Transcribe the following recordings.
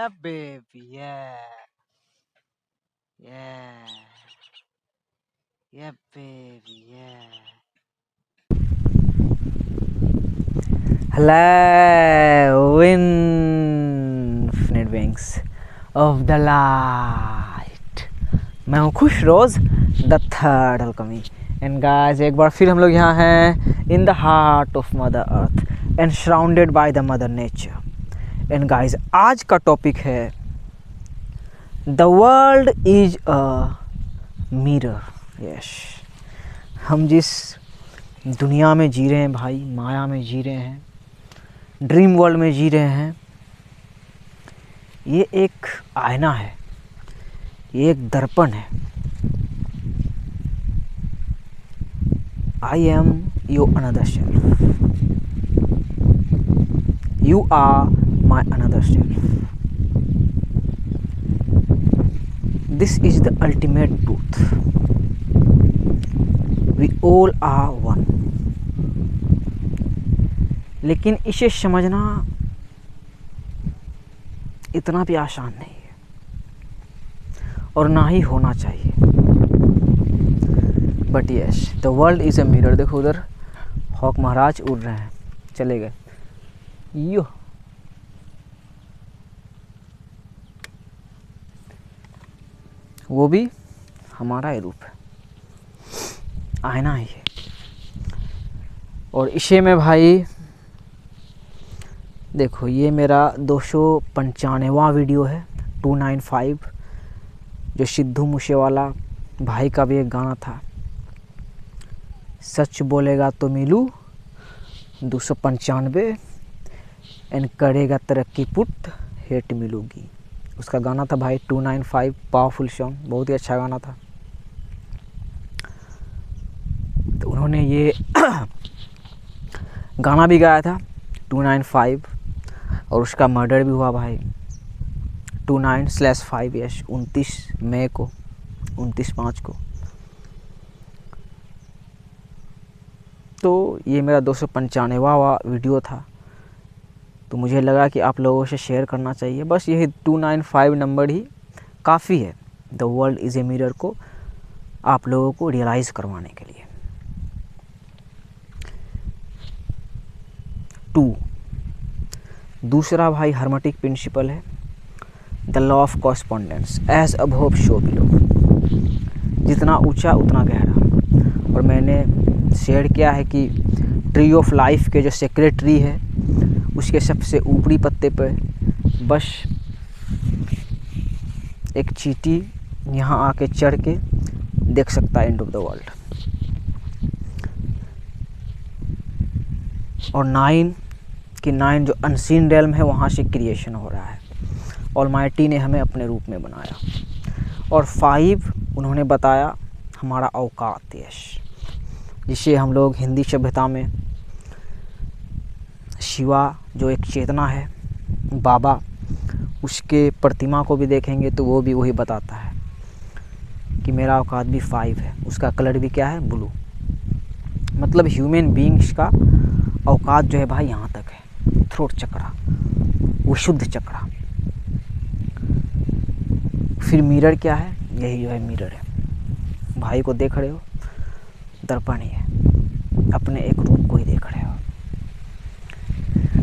Yeah, baby. Yeah. Yeah. Yeah, baby. Yeah. Hello, infinite wings of the light. मैं हूँ खुश रोज the third अलकमी and guys एक बार फिर हम लोग यहाँ हैं in the heart of mother earth and surrounded by the mother nature. And guys आज का टॉपिक है the world is a mirror. Yes, हम जिस दुनिया में जी रहे हैं भाई, माया में जी रहे हैं, ड्रीम वर्ल्ड में जी रहे हैं, ये एक आईना है, ये एक दर्पण है। I am your another self, you are my another self. This is the ultimate truth, we all are one. लेकिन इसे समझना इतना भी आसान नहीं है और ना ही होना चाहिए। But yes, the world is a mirror. देखो उधर हॉक महाराज उड़ रहे हैं, चले गए। यो वो भी हमारा ही रूप है, आईना ही है। और इसे में भाई देखो, ये मेरा 295वां वीडियो है, 295, जो सिद्धू मूसेवाला भाई का भी एक गाना था, सच बोलेगा तो मिलूँ 295 एंड करेगा तरक्की पुट हेट मिलूगी। उसका गाना था भाई 295, पावरफुल सॉन्ग, बहुत ही अच्छा गाना था। तो उन्होंने ये गाना भी गाया था 295 और उसका मर्डर भी हुआ भाई 29/5, यस, 29 मई को, 29/5 को। तो ये मेरा 295वां वीडियो था, तो मुझे लगा कि आप लोगों से शेयर करना चाहिए। बस यही 295 नंबर ही काफ़ी है the world is a mirror को आप लोगों को रियलाइज़ करवाने के लिए। 2 दूसरा भाई हर्मेटिक प्रिंसिपल है, the law of correspondence, as above so below. जितना ऊंचा उतना गहरा। और मैंने शेयर किया है कि ट्री ऑफ लाइफ के जो सेक्रेट ट्री है, उसके सबसे ऊपरी पत्ते पर बस एक चींटी यहाँ आके चढ़ के देख सकता है एंड ऑफ द वर्ल्ड। और 9 कि 9 जो अनसीन रेल्म है, वहाँ से क्रिएशन हो रहा है। ऑलमाइटी ने हमें अपने रूप में बनाया। और 5 उन्होंने बताया हमारा औकात, यश, जिसे हम लोग हिंदी सभ्यता में शिवा जो एक चेतना है, बाबा, उसके प्रतिमा को भी देखेंगे तो वो भी वही बताता है कि मेरा औकात भी 5 है। उसका कलर भी क्या है, ब्लू। मतलब ह्यूमन बीइंग्स का औकात जो है भाई यहाँ तक है, थ्रोट चक्रा, विशुद्ध चक्रा। फिर मिरर क्या है, यही जो है मिरर है। भाई को देख रहे हो, दर्पण ही है, अपने एक रूप को ही देख रहे हो।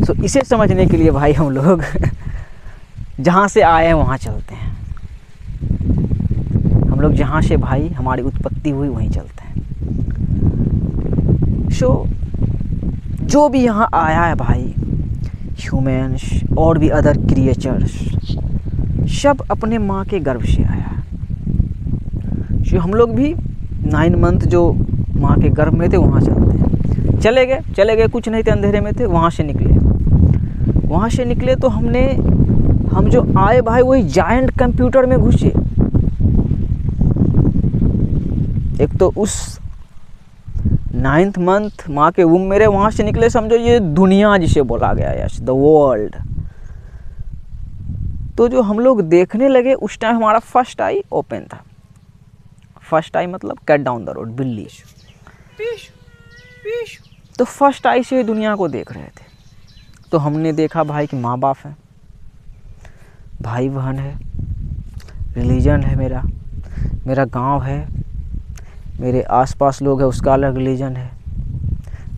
सो इसे समझने के लिए भाई हम लोग जहाँ से आए हैं वहाँ चलते हैं। हम लोग जहाँ से भाई हमारी उत्पत्ति हुई वहीं चलते हैं। सो जो भी यहाँ आया है भाई, ह्यूमन्स और भी अदर क्रिएचर्स, सब अपने माँ के गर्भ से आया है। जो हम लोग भी 9 मंथ जो माँ के गर्भ में थे वहाँ चलते हैं। चले गए, कुछ नहीं थे, अंधेरे में थे, वहाँ से निकले तो हम जो आए भाई वही जायंट कंप्यूटर में घुसे। एक तो उस 9th मंथ माँ के वूम में रहे, वहाँ से निकले, समझो ये दुनिया जिसे बोला गया, यस, द वर्ल्ड। तो जो हम लोग देखने लगे उस टाइम हमारा फर्स्ट आई ओपन था। फर्स्ट आई मतलब कैट डाउन द रोड, बिल्ली। तो फर्स्ट आई से दुनिया को देख रहे थे। तो हमने देखा भाई कि माँ बाप है, भाई बहन है, रिलीजन है, मेरा गांव है, मेरे आसपास लोग हैं उसका अलग रिलीजन है।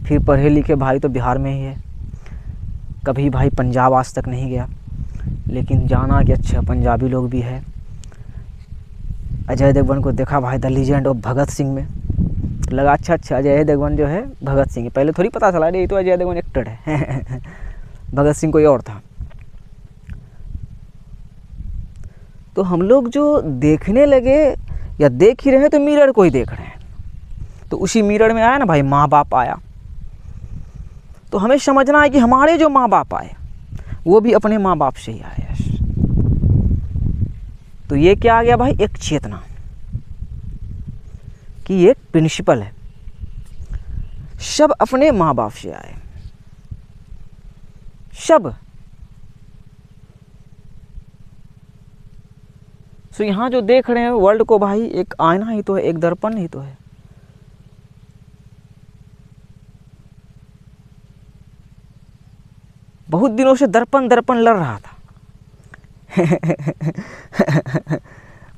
फिर पढ़े लिखे भाई तो बिहार में ही है, कभी भाई पंजाब आज तक नहीं गया, लेकिन जाना कि अच्छा पंजाबी लोग भी है। अजय देवगन को देखा भाई the legend of Bhagat Singh में, लगा अच्छा अजय देवगन जो है भगत सिंह है। पहले थोड़ी पता चला ये तो अजय देवगन एक्टर है भगत सिंह कोई और था। तो हम लोग जो देखने लगे या देख ही रहे तो मिरर को ही देख रहे हैं, तो उसी मिरर में आया ना भाई माँ बाप आया। तो हमें समझना है कि हमारे जो माँ बाप आए वो भी अपने माँ बाप से ही आए। तो ये क्या आ गया भाई, एक चेतना कि एक प्रिंसिपल है, सब अपने माँ बाप से आए, सब। तो यहाँ जो देख रहे हैं वर्ल्ड को भाई, एक आईना ही तो है, एक दर्पण ही तो है। बहुत दिनों से दर्पण लड़ रहा था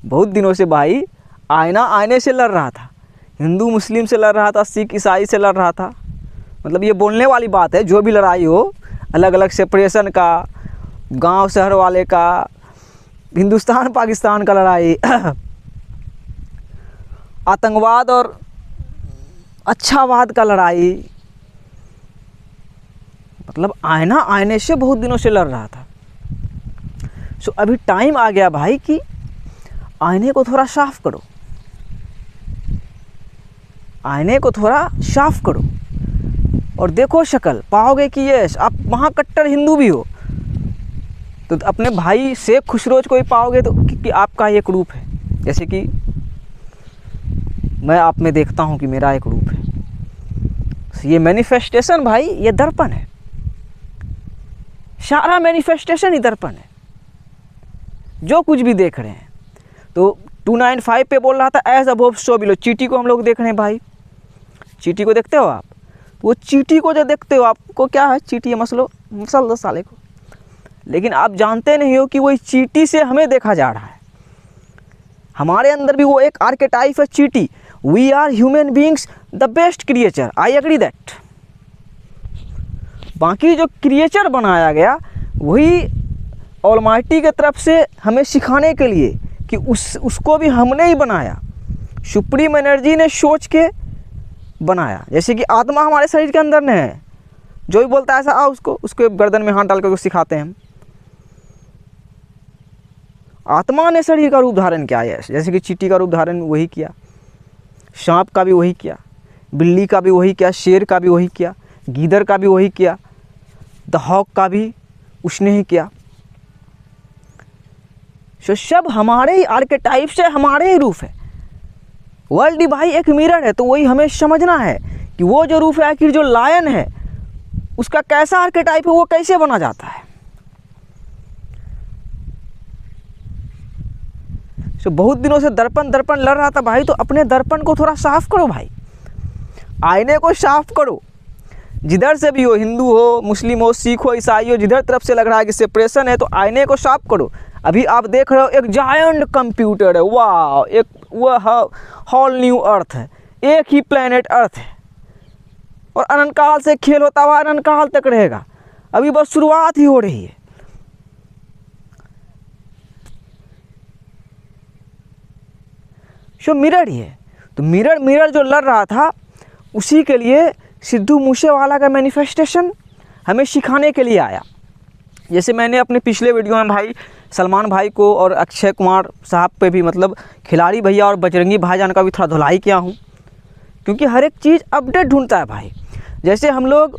बहुत दिनों से भाई आईना आईने से लड़ रहा था, हिंदू मुस्लिम से लड़ रहा था, सिख ईसाई से लड़ रहा था। मतलब ये बोलने वाली बात है, जो भी लड़ाई हो, अलग अलग सेपरेशन का, गांव शहर वाले का, हिंदुस्तान पाकिस्तान का लड़ाई आतंकवाद और अच्छावाद का लड़ाई, मतलब आईना आईने से बहुत दिनों से लड़ रहा था। सो अभी टाइम आ गया भाई कि आईने को थोड़ा साफ करो, आईने को थोड़ा साफ करो और देखो शक्ल, पाओगे कि ये आप वहाँ कट्टर हिंदू भी हो तो अपने भाई शेख खुशरोज को ही पाओगे तो कि आपका एक रूप है। जैसे कि मैं आप में देखता हूँ कि मेरा एक रूप है। ये मैनिफेस्टेशन भाई, ये दर्पण है, सारा मैनिफेस्टेशन ही दर्पण है, जो कुछ भी देख रहे हैं। तो 295 पे बोल रहा था एज अबोव सो बिलो। चींटी को हम लोग देख रहे हैं भाई, चींटी को देखते हो आप, तो वो चींटी को जो देखते हो आपको क्या है, चींटी मसल दो साले को, लेकिन आप जानते नहीं हो कि वो चींटी से हमें देखा जा रहा है। हमारे अंदर भी वो एक आर्केटाइप है चींटी। We are human beings the best creature, I agree that. बाकी जो क्रिएचर बनाया गया वही ऑलमाइटी के तरफ से हमें सिखाने के लिए कि उसको भी हमने ही बनाया, सुप्रीम एनर्जी ने सोच के बनाया। जैसे कि आत्मा हमारे शरीर के अंदर ने है, जो भी बोलता है ऐसा आ उसको गर्दन में हाथ डाल कर सिखाते हैं हम। आत्मा ने शरीर का रूप धारण किया है, जैसे कि चींटी का रूप धारण वही किया, सांप का भी वही किया, बिल्ली का भी वही किया, शेर का भी वही किया, गीदड़ का भी वही किया, द हॉक का भी उसने ही किया। सो सब हमारे ही आर्केटाइप से हमारे ही रूप है। वर्ल्ड भाई एक मिरर है, तो वही हमें समझना है कि वो जो रूप है, आखिर जो लायन है उसका कैसा आर्केटाइप है, वो कैसे बना जाता है। सो बहुत दिनों से दर्पण लड़ रहा था भाई, तो अपने दर्पण को थोड़ा साफ करो भाई, आईने को साफ करो। जिधर से भी हो, हिंदू हो, मुस्लिम हो, सिख हो, ईसाई हो, जिधर तरफ से लग रहा है कि सेपरेशन है, तो आईने को साफ करो। अभी आप देख रहे हो एक जायंट कंप्यूटर है, वाह, एक वह हॉल न्यू अर्थ है, एक ही प्लेनेट अर्थ है, और अनंतकाल से खेल होता हुआ अनंतकाल तक रहेगा। अभी बस शुरुआत ही हो रही है। सो मिरर ही है, तो मिरर जो लड़ रहा था, उसी के लिए सिद्धू मूसेवाला का मैनिफेस्टेशन हमें सिखाने के लिए आया। जैसे मैंने अपने पिछले वीडियो में भाई सलमान भाई को और अक्षय कुमार साहब पे भी, मतलब खिलाड़ी भैया और बजरंगी भाईजान का भी थोड़ा धुलाई किया हूँ, क्योंकि हर एक चीज़ अपडेट ढूंढता है भाई। जैसे हम लोग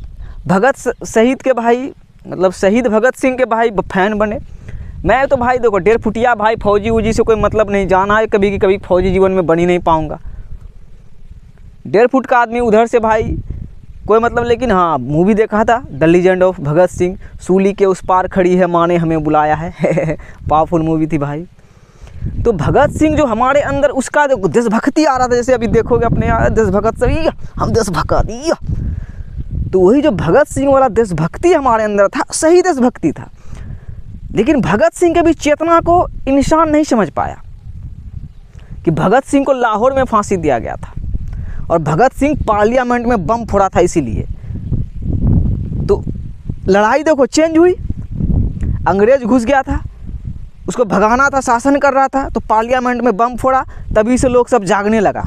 शहीद के भाई, मतलब शहीद भगत सिंह के भाई फैन बने। मैं तो भाई देखो 1.5 फुटिया भाई, फौजी वूजी से कोई मतलब नहीं, जाना है कभी की कभी फौजी जीवन में बन ही नहीं पाऊँगा। 1.5 फुट का आदमी उधर से भाई कोई मतलब, लेकिन हाँ मूवी देखा था the legend of Bhagat Singh, सूली के उस पार खड़ी है माँ ने हमें बुलाया है पावरफुल मूवी थी भाई। तो भगत सिंह जो हमारे अंदर, उसका देशभक्ति आ रहा था। जैसे अभी देखोगे अपने यहाँ देशभक्त सभी, हम देशभक्त, तो वही जो भगत सिंह वाला देशभक्ति हमारे अंदर था, सही देशभक्ति था। लेकिन भगत सिंह के भी चेतना को इंसान नहीं समझ पाया कि भगत सिंह को लाहौर में फांसी दिया गया था और भगत सिंह पार्लियामेंट में बम फोड़ा था। इसीलिए तो लड़ाई देखो चेंज हुई, अंग्रेज घुस गया था, उसको भगाना था, शासन कर रहा था, तो पार्लियामेंट में बम फोड़ा, तभी से लोग सब जागने लगा,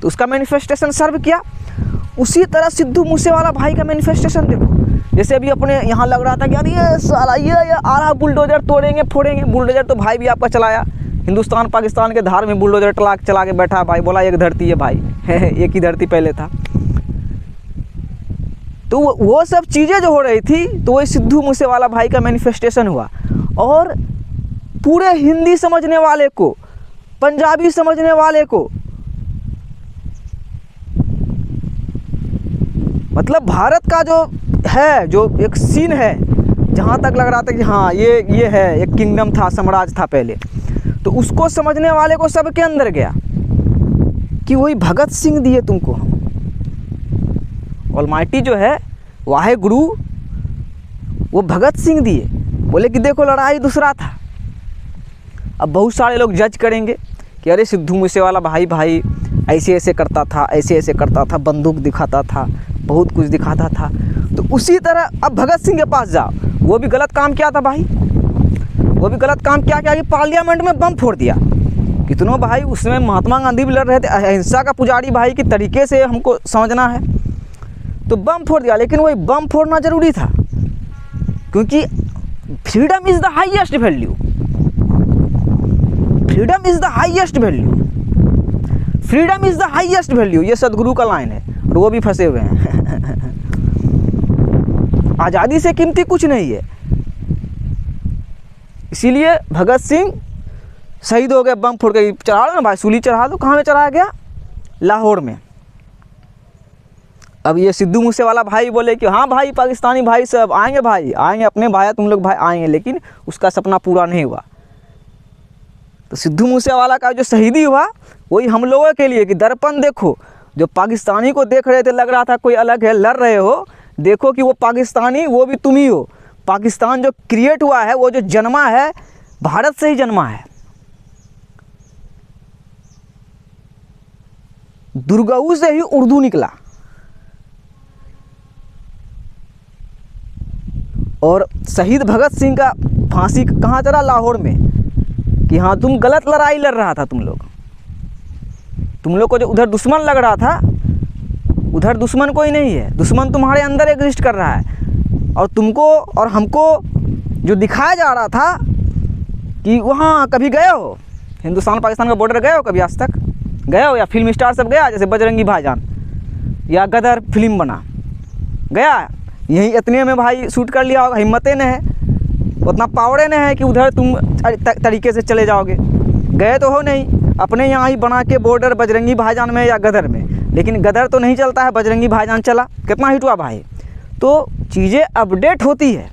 तो उसका मैनिफेस्टेशन सर्व किया। उसी तरह सिद्धू मूसेवाला भाई का मैनिफेस्टेशन देखो, जैसे अभी अपने यहाँ लग रहा था कि यार ये साला ये आ रहा बुलडोजर, तोड़ेंगे फोड़ेंगे। बुलडोजर तो भाई भी आपका चलाया, हिंदुस्तान पाकिस्तान के धार में बुलडोजर चला के बैठा भाई, बोला एक धरती है भाई एक ही धरती पहले था। तो वो सब चीज़ें जो हो रही थी, तो वही सिद्धू मूसेवाला भाई का मैनिफेस्टेशन हुआ। और पूरे हिंदी समझने वाले को, पंजाबी समझने वाले को, मतलब भारत का जो है, जो एक सीन है, जहाँ तक लग रहा था कि हाँ ये है, एक किंगडम था, साम्राज्य था पहले, तो उसको समझने वाले को सबके अंदर गया कि वही भगत सिंह दिए तुमको। ऑलमाइटी जो है, वाहे गुरु, वो भगत सिंह दिए, बोले कि देखो लड़ाई दूसरा था। अब बहुत सारे लोग जज करेंगे कि अरे सिद्धू मूसेवाला भाई ऐसे ऐसे करता था, ऐसे ऐसे करता था, बंदूक दिखाता था, बहुत कुछ दिखाता था। तो उसी तरह अब भगत सिंह के पास जाओ, वो भी गलत काम किया था भाई, वो भी गलत काम क्या कि पार्लियामेंट में बम फोड़ दिया। कितनों भाई उसमें महात्मा गांधी भी लड़ रहे थे, अहिंसा का पुजारी भाई की तरीके से हमको समझना है, तो बम फोड़ दिया। लेकिन वही बम फोड़ना जरूरी था, क्योंकि freedom is the highest value, freedom is the highest value, freedom is the highest value, ये सदगुरु का लाइन है, और वो भी फंसे हुए हैं आज़ादी से कीमती कुछ नहीं है। इसीलिए भगत सिंह शहीद हो गए, बम फोड़ के चढ़ा दो ना भाई, सूली चढ़ा दो। कहाँ में चढ़ाया गया? लाहौर में। अब ये सिद्धू मूसेवाला भाई बोले कि हाँ भाई पाकिस्तानी भाई सब आएंगे, भाई आएंगे, अपने भाई तुम लोग भाई आएंगे, लेकिन उसका सपना पूरा नहीं हुआ। तो सिद्धू मूसेवाला का जो शहीदी हुआ, वही हम लोगों के लिए कि दर्पण देखो, जो पाकिस्तानी को देख रहे थे लग रहा था कोई अलग है, लड़ रहे हो, देखो कि वो पाकिस्तानी वो भी तुम ही हो। पाकिस्तान जो क्रिएट हुआ है, वो जो जन्मा है, भारत से ही जन्मा है। दुर्गाऊ से ही उर्दू निकला। और शहीद भगत सिंह का फांसी कहाँ चढ़ा? लाहौर में। कि हाँ तुम गलत लड़ाई लड़ रहा था, तुम लोग को जो उधर दुश्मन लग रहा था, उधर दुश्मन कोई नहीं है, दुश्मन तुम्हारे अंदर एग्जिस्ट कर रहा है। और तुमको और हमको जो दिखाया जा रहा था कि वहाँ कभी गए हो, हिंदुस्तान पाकिस्तान का बॉर्डर गए हो कभी आज तक? गए हो? या फिल्म स्टार सब गया, जैसे बजरंगी भाईजान या गदर फिल्म बना, गया? यहीं इतने में भाई शूट कर लिया होगा। हिम्मतें न है, उतना पावरे न है कि उधर तुम तरीके से चले जाओगे। गए तो हो नहीं, अपने यहाँ ही बना के बॉर्डर बजरंगी भाईजान में या गदर में। लेकिन गदर तो नहीं चलता है, बजरंगी भाईजान चला, कितना हिट हुआ भाई। तो चीज़ें अपडेट होती है।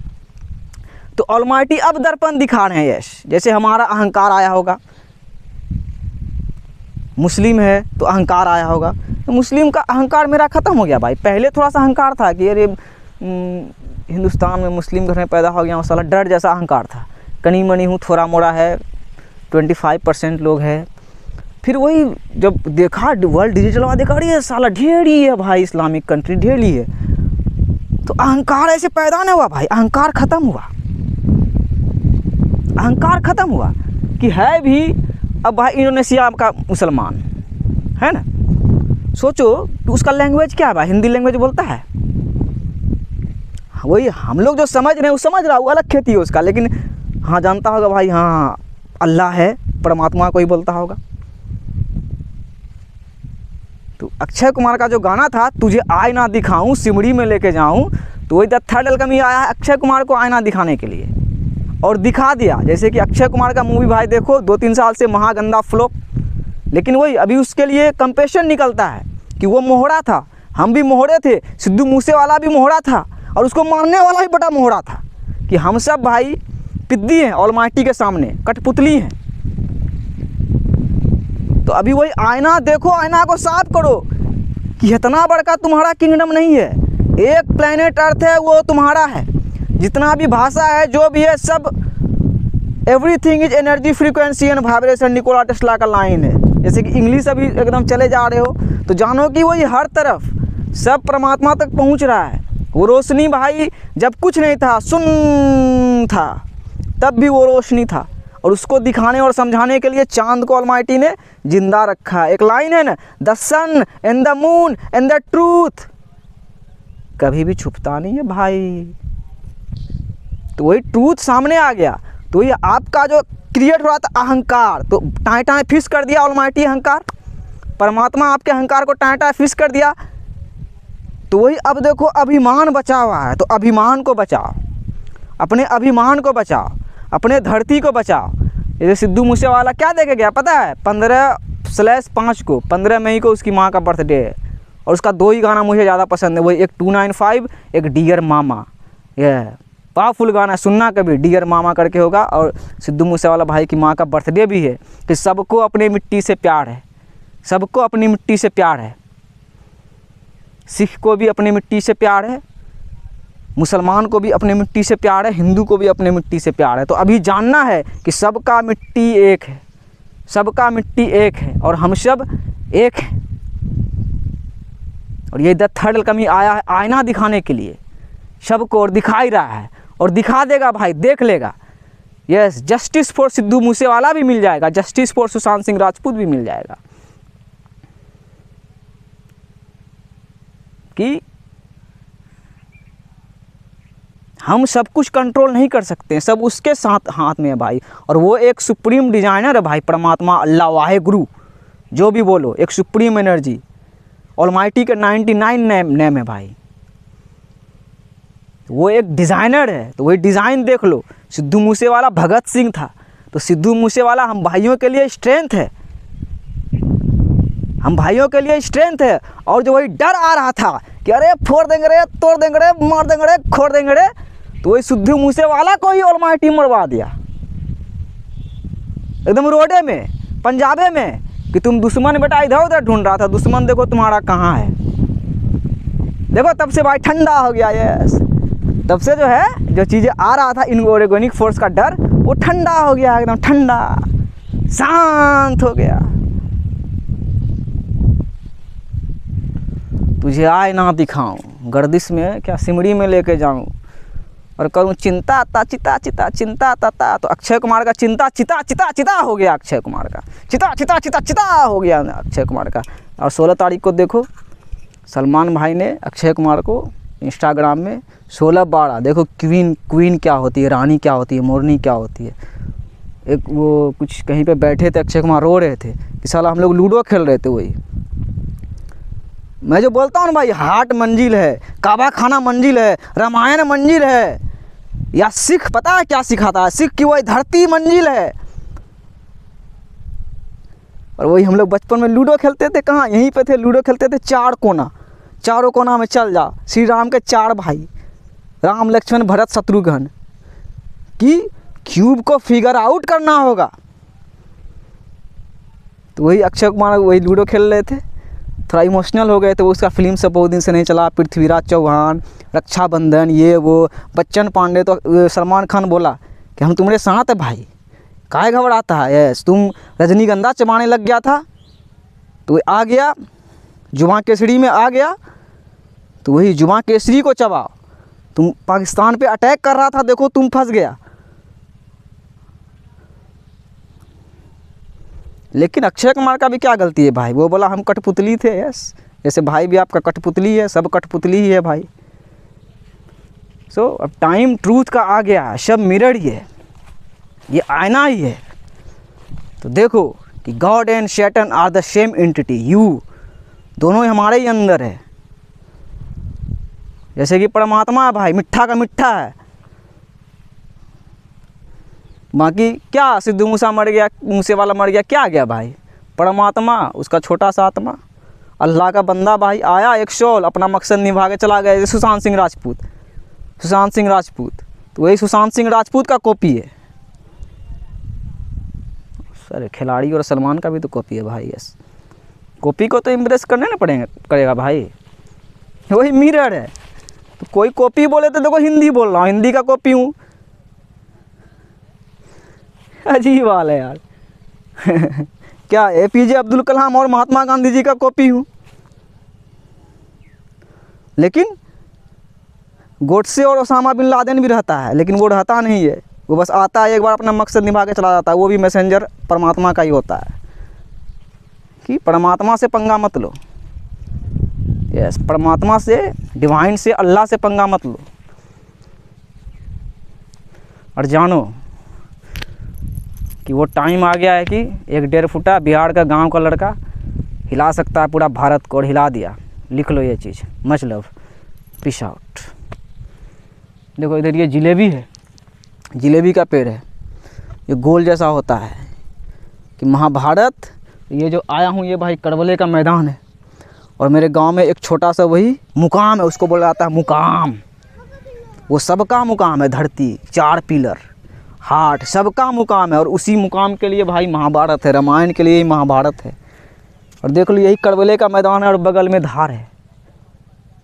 तो ऑलमाइटी अब दर्पण दिखा रहे हैं। यश जैसे हमारा अहंकार आया होगा, मुस्लिम है तो अहंकार आया होगा, तो मुस्लिम का अहंकार मेरा ख़त्म हो गया भाई। पहले थोड़ा सा अहंकार था कि अरे हिंदुस्तान में मुस्लिम घर में पैदा हो गया, साला डर जैसा अहंकार था। कनी मनी हूँ, थोड़ा मोड़ा है, 25% लोग हैं। फिर वही जब देखा वर्ल्ड डिजिटल वाला, देखा अरे साला ढेरी है भाई, इस्लामिक कंट्री ढेरी है, तो अहंकार ऐसे पैदा नहीं हुआ भाई, अहंकार ख़त्म हुआ। अहंकार ख़त्म हुआ कि है भी अब भाई इंडोनेशिया का मुसलमान है ना, सोचो कि उसका लैंग्वेज क्या है भाई, हिंदी लैंग्वेज बोलता है। वही हम लोग जो समझ रहे हैं वो समझ रहा है, वो अलग खेती है उसका, लेकिन हाँ जानता होगा भाई, हाँ अल्लाह है, परमात्मा को ही बोलता होगा। तो अक्षय कुमार का जो गाना था, तुझे आईना दिखाऊं सिमड़ी में लेके जाऊं, तो वही द थर्ड एल्केमी आया है अक्षय कुमार को आईना दिखाने के लिए, और दिखा दिया। जैसे कि अक्षय कुमार का मूवी भाई देखो 2-3 साल से महागंदा फ्लॉप, लेकिन वही अभी उसके लिए कंपेशन निकलता है कि वो मोहरा था, हम भी मोहरे थे, सिद्धू मूसेवाला भी मोहरा था, और उसको मारने वाला ही बड़ा मोहरा था कि हम सब भाई पिद्दी हैं ऑलमाइटी के सामने, कठपुतली हैं। तो अभी वही आईना देखो, आईना को साफ करो कि इतना बड़का तुम्हारा किंगडम नहीं है, एक प्लेनेट अर्थ है वो तुम्हारा है, जितना भी भाषा है, जो भी है, सब everything is energy, frequency and vibration, Nikola Tesla का लाइन है। जैसे कि इंग्लिश अभी एकदम चले जा रहे हो तो जानो कि वही हर तरफ सब परमात्मा तक पहुंच रहा है। वो रोशनी भाई जब कुछ नहीं था, सुन्न था, तब भी वो रोशनी था, और उसको दिखाने और समझाने के लिए चांद को ऑलमाइटी ने जिंदा रखा है। एक लाइन है ना, the sun and the moon and the truth, कभी भी छुपता नहीं है भाई। तो वही ट्रूथ सामने आ गया। तो ये आपका जो क्रिएट हो रहा था अहंकार, तो टाँय टाँय फिश कर दिया ऑलमाइटी अहंकार, परमात्मा आपके अहंकार को टाँय टाँय फिश कर दिया। तो वही अब देखो अभिमान बचा हुआ है, तो अभिमान को बचाओ, अपने अभिमान को बचाओ, अपने धरती को बचाओ। ये सिद्धू मूसेवाला क्या देके गया पता है? 15/5 को, 15 मई को उसकी माँ का बर्थडे है, और उसका 2 ही गाना मुझे ज़्यादा पसंद है, वही एक 295, एक डियर मामा। यह पावरफुल गाना, सुनना कभी, डियर मामा करके होगा। और सिद्धू मूसेवाला भाई की माँ का बर्थडे भी है कि सबको अपनी मिट्टी से प्यार है, सबको अपनी मिट्टी से प्यार है। सिख को भी अपनी मिट्टी से प्यार है, मुसलमान को भी अपने मिट्टी से प्यार है, हिंदू को भी अपने मिट्टी से प्यार है। तो अभी जानना है कि सबका मिट्टी एक है, सबका मिट्टी एक है, और हम सब एक हैं। और ये द थर्ड कमी आया है आईना दिखाने के लिए सबको, और दिखा ही रहा है, और दिखा देगा भाई, देख लेगा। Yes, justice for Sidhu Moosewala भी मिल जाएगा, जस्टिस फॉर सुशांत सिंह राजपूत भी मिल जाएगा। कि हम सब कुछ कंट्रोल नहीं कर सकते, सब उसके साथ हाथ में है भाई। और वो एक सुप्रीम डिजाइनर है भाई, परमात्मा, अल्लाह, वाहे गुरु, जो भी बोलो, एक सुप्रीम एनर्जी, ऑलमाइटी के 99 नेम है भाई। वो एक डिज़ाइनर है, तो वही डिज़ाइन देख लो। सिद्धू मूसेवाला भगत सिंह था, तो सिद्धू मूसेवाला हम भाइयों के लिए स्ट्रेंथ है, हम भाइयों के लिए स्ट्रेंथ है। और जो वही डर आ रहा था कि अरे फोड़ देंगे रे, तोड़ देंगे रे, मार देंगे रे, खोड़ देंगे रे, तो वही सिद्धू मूसेवाला को ही ऑलमाइटी मरवा दिया एकदम रोडे में, पंजाबे में, कि तुम दुश्मन बेटा इधर उधर ढूंढ रहा था, दुश्मन देखो तुम्हारा कहाँ है। देखो तब से भाई ठंडा हो गया। यस, तब से जो है, जो चीज़ें आ रहा था इनऑर्गेनिक फोर्स का डर, वो ठंडा हो गया, एकदम ठंडा, शांत हो गया। तुझे आए ना दिखाऊं, गर्दिश में क्या सिमड़ी में लेके जाऊं, और करूं चिंता ता चिता चिता चिंता ता। तो अक्षय कुमार का चिंता चिता चिता चिता हो गया, अक्षय कुमार का चिता चिता चिता चिता हो गया अक्षय कुमार का। और 16 तारीख को देखो सलमान भाई ने अक्षय कुमार को इंस्टाग्राम में 16/12, देखो क्वीन क्या होती है, रानी क्या होती है, मोरनी क्या होती है। एक वो कुछ कहीं पे बैठे थे, अक्षय कुमार रो रहे थे कि साला हम लोग लूडो खेल रहे थे। वही मैं जो बोलता हूँ ना भाई, हाट मंजिल है, काबा खाना मंजिल है, रामायण मंजिल है, या सिख पता है क्या सिखाता है? सिख की वही धरती मंजिल है। और वही हम लोग बचपन में लूडो खेलते थे, कहाँ, यहीं पे थे, लूडो खेलते थे, 4 कोना, चारों कोना में चल जा। श्री राम के 4 भाई, राम लक्ष्मण भरत शत्रुघ्न, कि क्यूब को फिगर आउट करना होगा। तो वही अक्षय कुमार वही लूडो खेल रहे थे, थोड़ा इमोशनल हो गए थे। वो उसका फिल्म सब बहुत दिन से नहीं चला, पृथ्वीराज चौहान, रक्षाबंधन, ये वो, बच्चन पांडे। तो सलमान खान बोला कि हम तुम्हारे साथ है भाई, काहे घबराता है। यस, तुम रजनीगंधा चबाने लग गया था, तो आ गया जुमा केसरी में आ गया, तो वही जुमा केसरी को चबाओ। तुम पाकिस्तान पे अटैक कर रहा था, देखो तुम फंस गया। लेकिन अक्षय कुमार का भी क्या गलती है भाई, वो बोला हम कठपुतली थे। यस, जैसे भाई भी आपका कठपुतली है, सब कठपुतली ही है भाई। सो अब टाइम ट्रूथ का आ गया है, सब मिरर ही है, ये आईना ही है। तो देखो कि गॉड एंड शैतान are the same entity, you दोनों ही हमारे ही अंदर है। जैसे कि परमात्मा है भाई, मिठ्ठा का मिठ्ठा है। बाकी क्या सिद्धू मूसेवाला मर गया, क्या गया भाई, परमात्मा, उसका छोटा सा आत्मा, अल्लाह का बंदा भाई, आया एक शॉल, अपना मकसद निभा के चला गया। सुशांत सिंह राजपूत, तो वही सुशांत सिंह राजपूत का कॉपी है। सर खिलाड़ी और सलमान का भी तो कॉपी है भाई। यस, कॉपी को तो इम्प्रेस करने ना करेगा भाई, वही मिरर है। तो कोई कॉपी बोले तो देखो हिंदी बोल रहा हूँ, हिंदी का कॉपी हूँ। अजीब हाल है यार। क्या एपीजे अब्दुल कलाम और महात्मा गांधी जी का कॉपी हूँ, लेकिन गोडसे और ओसामा बिन लादेन भी रहता है, लेकिन वो रहता नहीं है, वो बस आता है एक बार अपना मकसद निभा के चला जाता है। वो भी मैसेंजर परमात्मा का ही होता है कि परमात्मा से पंगा मत लो। यस, परमात्मा से, डिवाइन से, अल्लाह से पंगा मत लो, और जानो कि वो टाइम आ गया है कि 1.5 फुटा बिहार का गांव का लड़का हिला सकता है पूरा भारत को, और हिला दिया। लिख लो ये चीज़। Much love, peace out. देखो इधर ये जिलेबी है, जिलेबी का पेड़ है, ये गोल जैसा होता है कि महाभारत। ये जो आया हूँ ये भाई करबले का मैदान है, और मेरे गांव में एक छोटा सा वही मुकाम है, उसको बोला जाता है मुकाम। वो सबका मुकाम है, धरती, 4 पिलर, हार्ट, सबका मुकाम है। और उसी मुकाम के लिए भाई महाभारत है, रामायण के लिए ही महाभारत है। और देख लो यही करबले का मैदान है, और बगल में धार है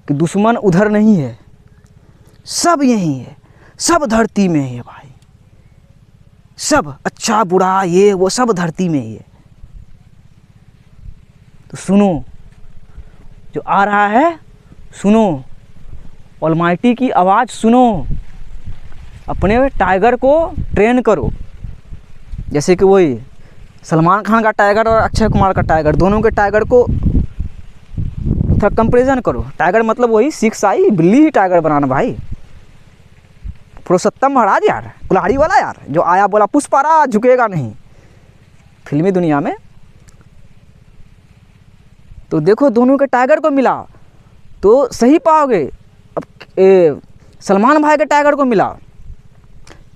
कि दुश्मन उधर नहीं है, सब यहीं है, सब धरती में ही है भाई। सब अच्छा बुरा ये वो सब धरती में ही है। तो सुनो, जो आ रहा है सुनो, ऑलमाइटी की आवाज़ सुनो, अपने टाइगर को ट्रेन करो। जैसे कि वही सलमान खान का टाइगर और अक्षय कुमार का टाइगर, दोनों के टाइगर को थोड़ा कंपेरिजन करो। टाइगर मतलब वही 6 आई बिल्ली ही टाइगर बनाना भाई। पुरुषोत्तम महाराज यार, कुल्हाड़ी वाला यार, जो आया बोला पुष्पाराज झुकेगा नहीं फिल्मी दुनिया में। तो देखो दोनों के टाइगर को मिला तो सही पाओगे। अब सलमान भाई के टाइगर को मिला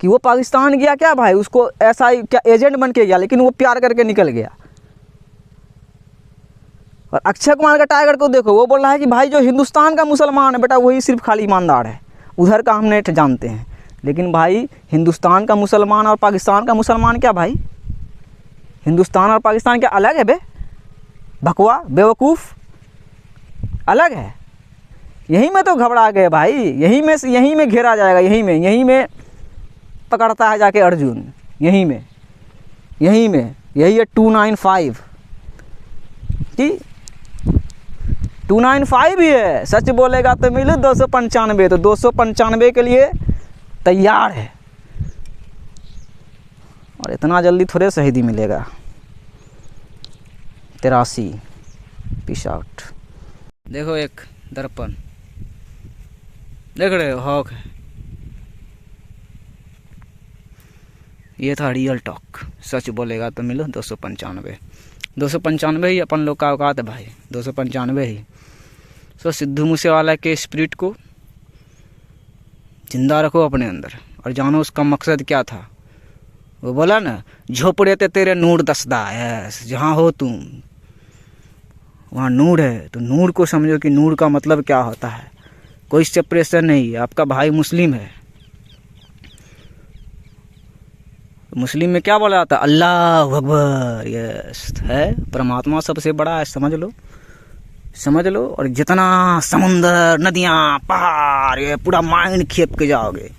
कि वो पाकिस्तान गया क्या भाई, उसको ऐसा ही क्या एजेंट बन के गया, लेकिन वो प्यार करके निकल गया। और अक्षय कुमार का टाइगर को देखो, वो बोल रहा है कि भाई जो हिंदुस्तान का मुसलमान है बेटा वही सिर्फ खाली ईमानदार है, उधर का हम नहीं जानते हैं। लेकिन भाई हिंदुस्तान का मुसलमान और पाकिस्तान का मुसलमान क्या भाई, हिंदुस्तान और पाकिस्तान क्या अलग है बे? भकवा बेवकूफ़, अलग है। यहीं में तो घबरा गए भाई, यहीं में घेरा जाएगा, यहीं में पकड़ता है जाके अर्जुन, यहीं में यही है 295 कि 295 ही है। सच बोलेगा तो मिले 295, तो 295 के लिए तैयार है। और इतना जल्दी थोड़े शहीदी मिलेगा। 83, पीस आउट। देखो एक दर्पण देख रहे हो, हॉक है। ये था रियल टॉक। सच बोलेगा तो मिलो 295 ही अपन लोग का औकात है भाई, 295 ही। सो सिद्धू मूसेवाला के स्पिरिट को जिंदा रखो अपने अंदर, और जानो उसका मकसद क्या था। वो बोला ना, झोपड़े ते तेरे नूर दसदा है, जहाँ हो तुम वहाँ नूर है। तो नूर को समझो कि नूर का मतलब क्या होता है। कोई सेपरेशन नहीं। आपका भाई मुस्लिम है, मुस्लिम में क्या बोला जाता है, अल्लाह अकबर। यस, है परमात्मा सबसे बड़ा है, समझ लो। और जितना समुंदर, नदियाँ, पहाड़, ये पूरा माइंड खेप के जाओगे,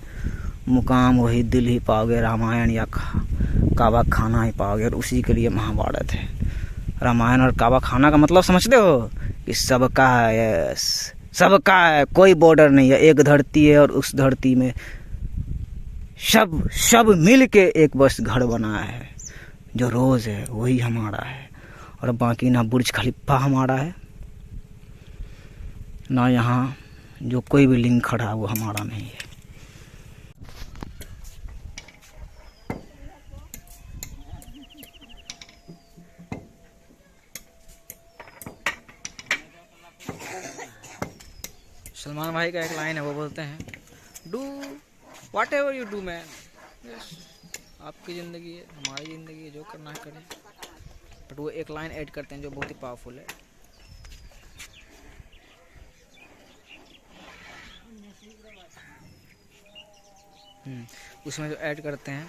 मुकाम वही दिल ही पाओगे, रामायण या काबा खाना ही पाओगे। और उसी के लिए महाभारत है। रामायण और काबा खाना का मतलब समझते हो कि सबका है। यस, सबका है, कोई बॉर्डर नहीं है, एक धरती है, और उस धरती में सब मिल के एक बस घर बना है। जो रोज़ है वही हमारा है, और बाकी ना बुर्ज खलीफा हमारा है, ना यहाँ जो कोई भी लिंग खड़ा है वो हमारा नहीं है। सलमान भाई का एक लाइन है, वो बोलते हैं, do what ever you do man, आपकी ज़िंदगी है, हमारी ज़िंदगी है, जो करना है करें। बट वो एक लाइन ऐड करते हैं जो बहुत ही पावरफुल है। उसमें जो ऐड करते हैं,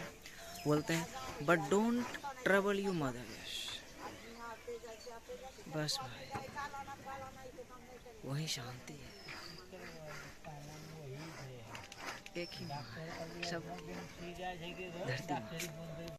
बोलते हैं, but don't trouble you mother. बस भाई वही शांति है। एक ही माँ है, सब धरती माँ।